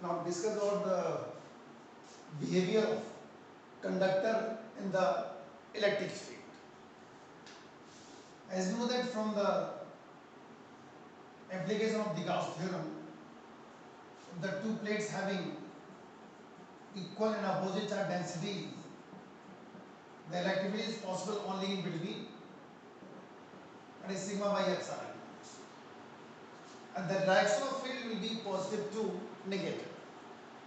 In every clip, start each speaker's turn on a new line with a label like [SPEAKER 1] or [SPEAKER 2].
[SPEAKER 1] Now discuss about the behavior of conductor in the electric field. As you know that from the application of the Gauss theorem, the two plates having equal and opposite charge densities, the electric field is possible only in between, that is sigma by epsilon. And the direction of field will be positive to negative,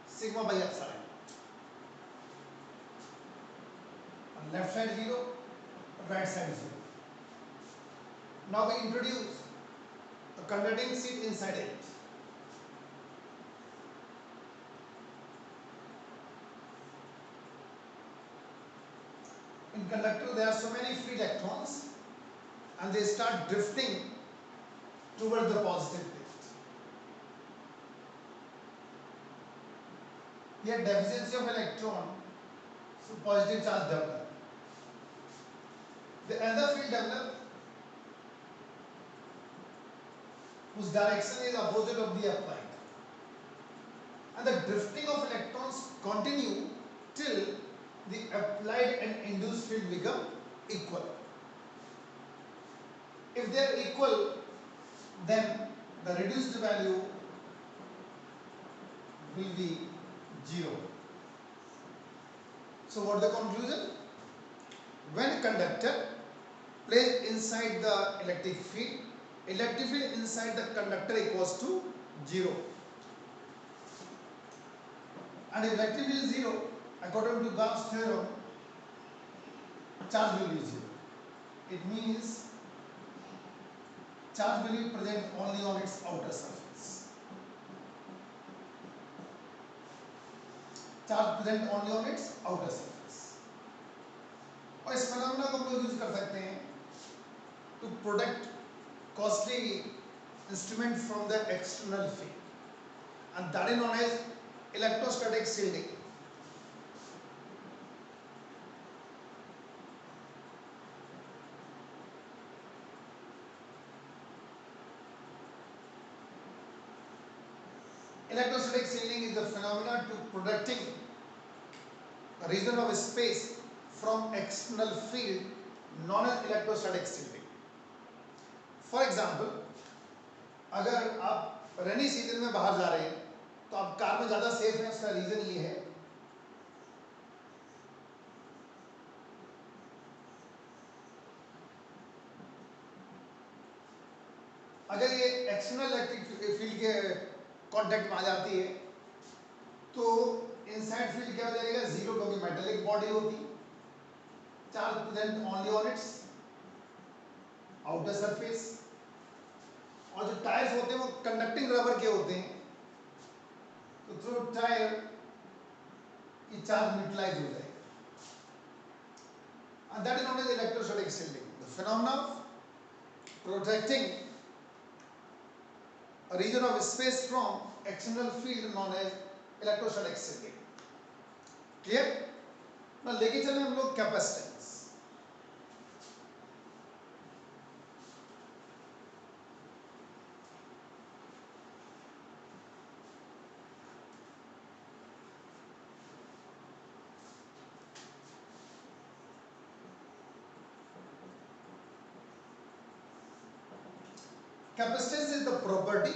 [SPEAKER 1] sigma by epsilon. On left side 0, right side 0. Now we introduce a conducting sheet inside it. In conductor there are so many free electrons and they start drifting toward the positive plate. Here deficiency of electron, so positive charge develop. The other field develop whose direction is opposite of the applied. And the drifting of electrons continue till the applied and induced field become equal. If they are equal, then the reduced value will be 0. So what is the conclusion? When conductor placed inside the electric field inside the conductor equals to 0. And if electric field is 0, according to Gauss theorem, charge will be 0. It means charge will be present only on its outer surface. Charge present only on its outer surface. और इस phenomena को हम लोग use कर सकते हैं to protect costly instrument from the external field, and that is known as electrostatic shielding. Electrostatic shielding is the phenomenon to protecting a region of space from external field known as electrostatic shielding. For example, अगर आप rainy season में बाहर जा रहे हैं तो आप car में ज़्यादा सेफ हैं, उसका रीज़न ये है अगर ये एक्सटर्नल इलेक्ट्रिक फील्ड के कांटेक्ट में आ जाती है तो इनसाइड फील्ड क्या हो जाएगा 0, क्योंकि मेटेलिक बॉडी होती, charge present only on it's outer surface, और जो टायर्स होते हैं वो कंडक्टिंग रबर के होते हैं, तो थ्रू टायर की चार्ज न्यूट्रलाइज हो जाएगा, and that is known as electrostatic shielding, the phenomenon of protecting a region of space from external field known as electrostatic shielding. Clear? now लेके चलें हम लोग capacitance. Capacitance is the property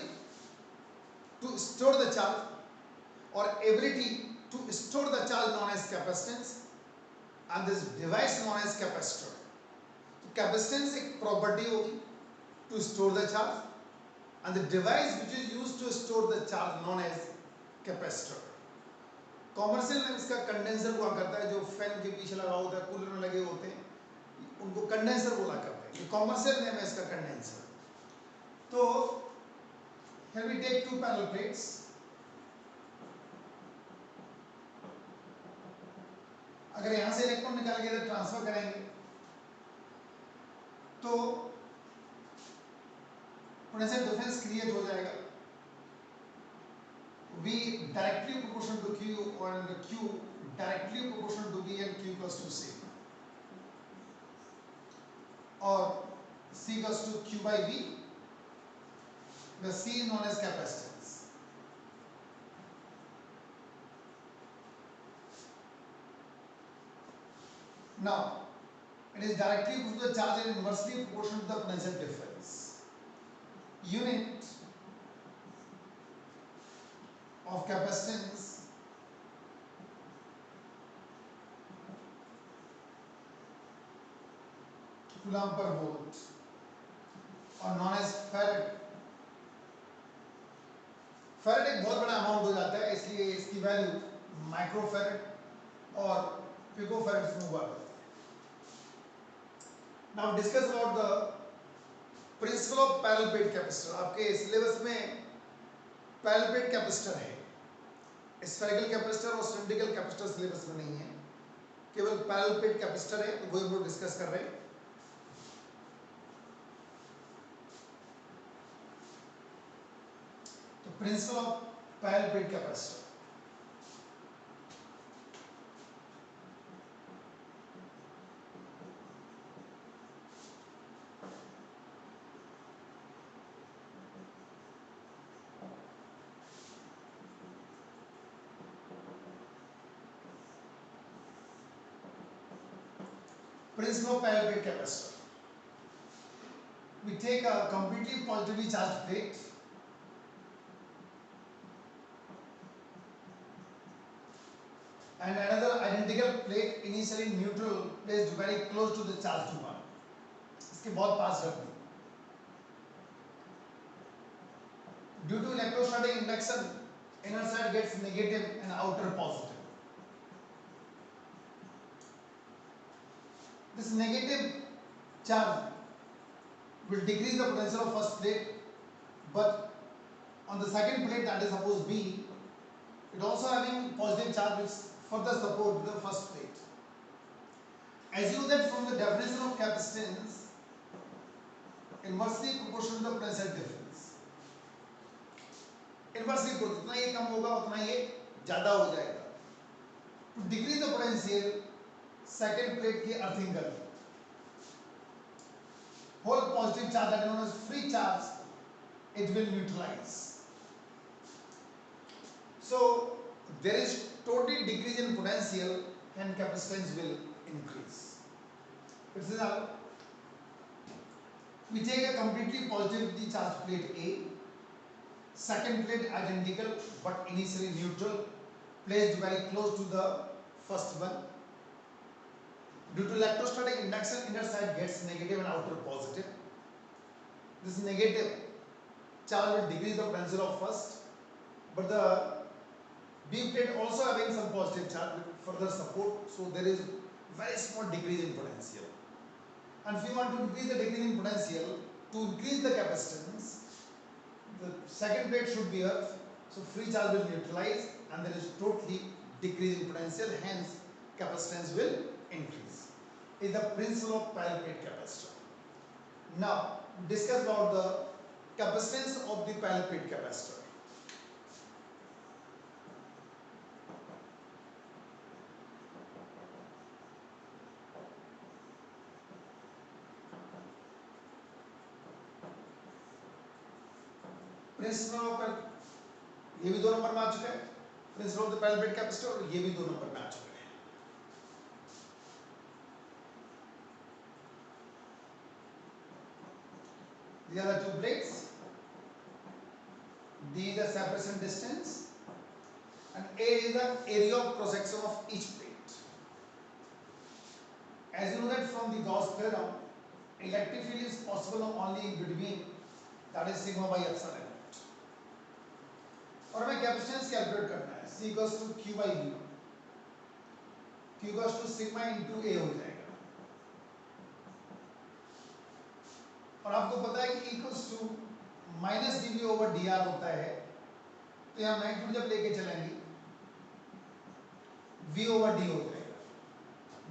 [SPEAKER 1] to store the charge or ability to store the charge known as capacitance, and this device known as capacitor. तो capacitance एक property होगी to store the charge, and the device which is used to store the charge known as capacitor. Commercial में इसका condenser हुआ करता है, जो fan के पीछे लगा होता है, कूलर में लगे होते हैं, उनको कंडेंसर बोला करते हैं. ये कॉमर्शियल नेम है इसका कंडेंसर. तो here we take two parallel plates. अगर यहां से इलेक्ट्रॉन निकाल के इधर ट्रांसफर करेंगे तो पोटेंशियल डिफरेंस क्रिएट हो जाएगा. V directly proportional to Q and Q directly proportional to V and Q equals to C, or C equals to Q by V. The C is known as capacitance. Now it is directly equal to the charge and inversely proportional to the potential difference. Unit of capacitance coulomb per volt और known as farad. Farad एक बहुत बड़ा amount हो जाता है, इसलिए इसकी value microfarad और पिकोफैरेड में हुआ करती है. Now discuss about the principle of parallel plate capacitor. आपके सिलेबस में पैरेलल प्लेट कैपेसिटर है, स्फेरिकल कैपेसिटर और सिलिंड्रिकल कैपेसिटर सिलेबस में नहीं है, केवल पैरेलल प्लेट कैपेसिटर है, तो वही हम लोग डिस्कस कर रहे हैं. Principle of parallel plate capacitor. Principle of parallel plate capacitor. We take a completely positively charged plate and another identical plate initially neutral placed very close to the charged one. इसके बहुत पास रख दी. Due to electrostatic induction, inner side gets negative and outer positive. This negative charge will decrease the potential of first plate, but on the second plate, that is suppose B, it also having positive charge which further support the first plate. Assume that from the definition of capacitance, inversely proportional to the potential difference. Inversely proportional, जितना ये कम होगा उतना ये ज़्यादा हो जाएगा. To decrease the potential, second plate की earthing कर दी. Whole positive charge that is known as free charge, it will neutralize. So there is total decrease in potential and capacitance will increase. This is how we take a completely positively charged plate A, second plate identical but initially neutral, placed very close to the first one. Due to electrostatic induction, inner side gets negative and outer positive. This negative charge will decrease the potential of first, but the B plate also having some positive charge with further support, so there is very small decrease in potential. And if you want to increase the decrease in potential, to increase the capacitance, the second plate should be earth, so free charge will neutralize and there is totally decrease in potential, hence capacitance will increase. Is the principle of parallel plate capacitor. Now discuss about the capacitance of the parallel plate capacitor. Principle of ये भी 2 number में आ चुका है. Principle of the parallel plate capacitor और ये भी 2 number में आ चुका है. These are the two plates. D is the separation distance and A is the area of cross section of each plate. As you know that from the Gauss theorem, electric field is possible only in between, that is sigma by epsilon naught. और हमें capacitance calculate करना है. C equals to Q by V. Q equals to sigma into A हो जाएगा. और आपको पता है कि equals to minus dV over dr होता है, तो यहाँ मैग्नीट्यूड जब लेके चलेंगे V ओवर d हो जाएगा.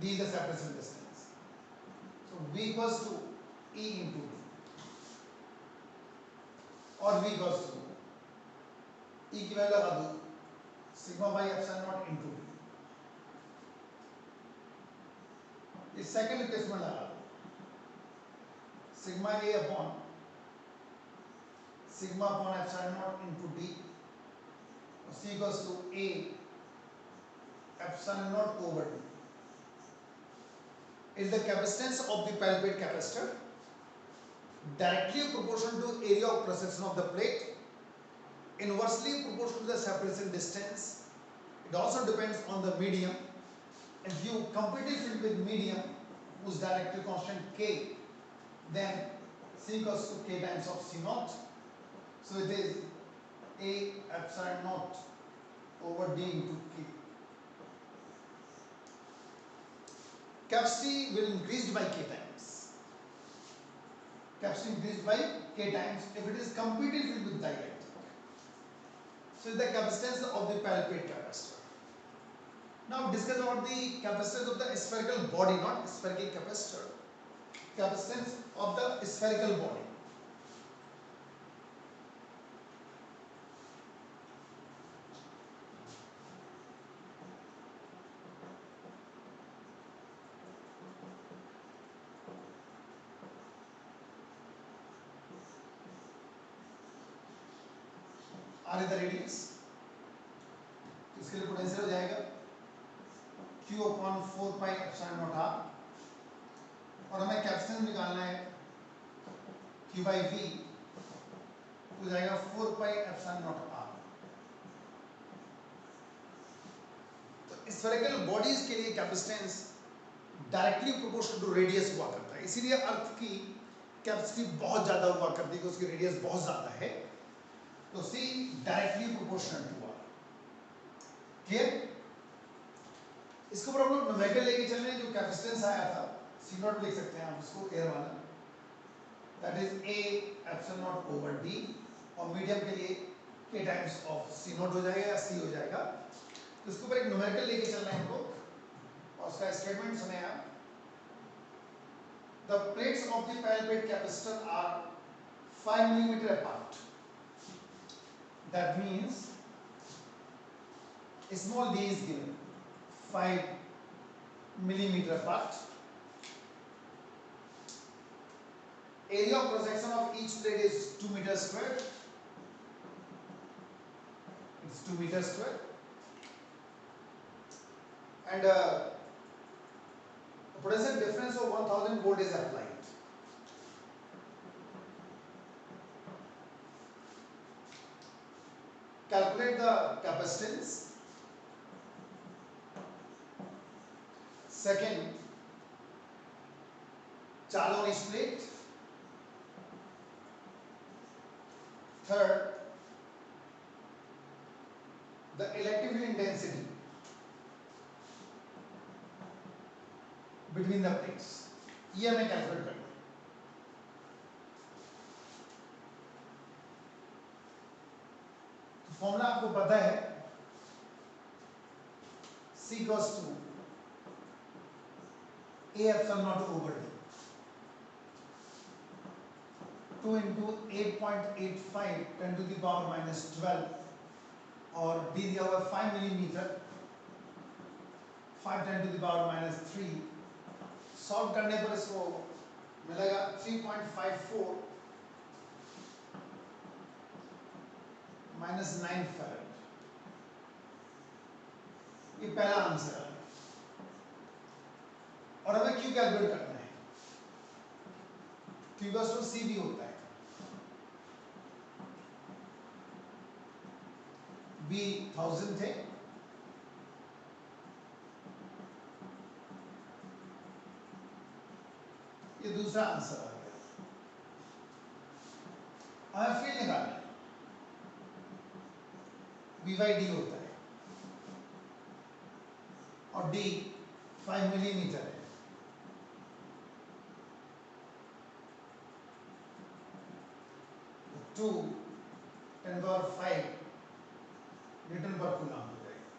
[SPEAKER 1] D is the separation distance, so V equals to E into D, और V equals to E की वैल्यू लगा दो sigma by epsilon not into D. इस सेकंड इक्वेशन लगा दो sigma A upon sigma upon epsilon naught into D, C equals to A epsilon naught over D. is the capacitance of the palpate capacitor directly proportional to area of cross section of the plate, inversely proportional to the separation distance. It also depends on the medium. If you completely fill with medium whose dielectric constant K, then C equals to K times of C naught. So it is A epsilon naught over D into K. Capacity will increase by K times. Capacity increased by K times if it is completely filled with dielectric. So the capacitance of the palpate capacitor. Now discuss about the capacitance of the spherical body, not spherical capacitor. Capacitance of the spherical body. R is the radius. इसके लिए potential हो जाएगा Q upon 4 pi epsilon naught R, और हमें capacitance निकालना है Q by V, तो जाएगा 4 पाई एप्सिलॉन नॉट R। तो स्फेरिकल बॉडीज के लिए capacitance directly proportional to radius हुआ करता है, इसीलिए अर्थ की कैपेसिटी बहुत ज्यादा हुआ करती है कि उसकी रेडियस बहुत ज्यादा है, तो C directly proportional to R। Clear? इसके ऊपर हम लोग न्यूमेरिकल लेके चल रहे हैं। जो कैपेसिटेंस आया था C नॉट लिख सकते हैं आप इसको, एयर वाला, that is A epsilon not over D, और मीडियम के लिए K times of C not हो जाएगा या C हो जाएगा। तो इसके ऊपर एक न्यूमेरिकल लेके चल रहे हैं हम लोग, और उसका स्टेटमेंट सुने आप। The plates of the palpate capacitor are 5 mm apart. That means small d is given 5 mm apart. Area of cross section of each plate is 2 meters square. It's 2 meters square. And potential difference of 1000 volt is applied. Calculate the capacitance. Second, charge on each plate. Third, the electric field intensity between the plates. ये हमें calculate करना है। तो formula आपको पता है, C equals to A epsilon naught over D, 2 into 8.85 10 to the power minus 12, और D दिया हुआ 5 millimetre, 5 10 to the power minus 3। Solve करने पर इसको मिलेगा 3.54 माइनस 9 फैराड। ये पहला आंसर है, और हमें क्यू कैलकुलेट करना है। क्यू का सी भी होता है, बी 1000 थे, ये दूसरा आंसर आ गया। हमें फील्ड निकालना है, बी बाई डी होता है, और डी 5 मिलीमीटर है। तो 2 10 पावर 5 न्यूटन पर कूलम हो जाएगा।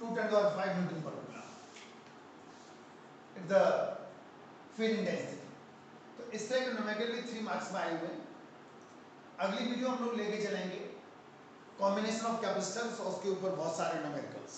[SPEAKER 1] 2 10 पावर 5 न्यूटन पर coulomb if the field intensity. तो इस तरह के न्यूमेरिकल भी 3 मार्क्स में आए हुए हैं। अगली वीडियो हम लोग लेके चलेंगे कॉम्बिनेशन ऑफ कैपेसिटर्स, और उसके ऊपर बहुत सारे न्यूमेरिकल्स।